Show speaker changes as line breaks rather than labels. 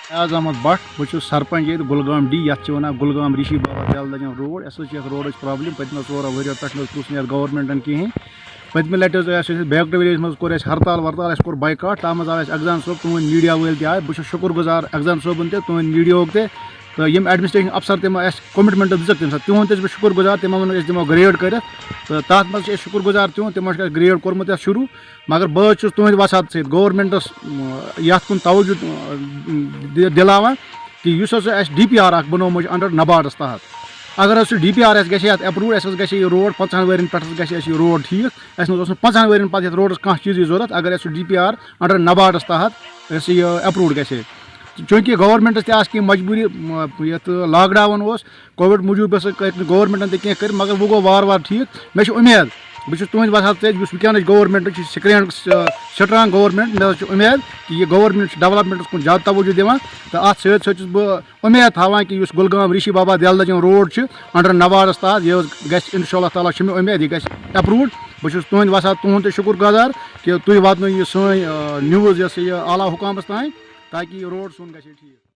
फयाज अहमद भट्ट बहुत सरपंच ये गुलगाम डी ये वन गुलगाम ऋषि बाबा दल रोड अस रोड प्रॉब्लम पत्म 16 वरियो पे तुस गवर्नमेंटन कहें पत्म लट बैक टू विलेज मज हड़ताल वरताल कोर बाइकाट तथ मज आव एग्जाम सोब तुम मीडिया वल आए बहुत शुक्र गुजार एग्जाम सोबन तुम मीडिया तो यम एडमिनिस्ट्रेशन अफसर तम कमिटमेंट दिख तम तिहद तुम शुक्र गुजार तमो वो दिमो ग्रेड कर तो तथ मज शुक्र गुजार तिहद तमो ग्रेड कोर्मुत शुरू मगर बहुत तुहद वसात सत गवर्नमेंटस ये कुन तवज्जो दिलावान कि DPR बनोमुत अंडर नबार्डस तहत अगर DPR अप्रूव गे रोड 50 वन पे रोड ठीक 50 वन पे रोडस कह चीज़ जरूरत अगर DPR अंडर नबार्डस तहत अप्रूव गे चूँकि गवर्नमेंटस तह मजबूरी ये लॉकडाउन कोविड मूजूब गवर्नमेंटन तह कर मगर वो गो वार वार ठीक मे उम्मीद बहुत तुहद वसात वह गवर्नमेंट स्ट्रांग गवर्नमेंट मे उम्मीद कि यह गवर्नमेंट डेवलपमेंट कुन ज्यादा तवज्जो दिवान तो अत सत बह उम्मीद थवान कि गुलगाम ऋषि बाबा दल रोड अंडर नवारस तहत यह ग इंशाअल्लाह ताला मे उम्मीद यह ग अप्रूव बहुत तुहद वसात तुहद शुक्र गुजार कि तुम वात सन न्यूज़ आला हुकामस तान ताकि रोड सोन ग ठीक।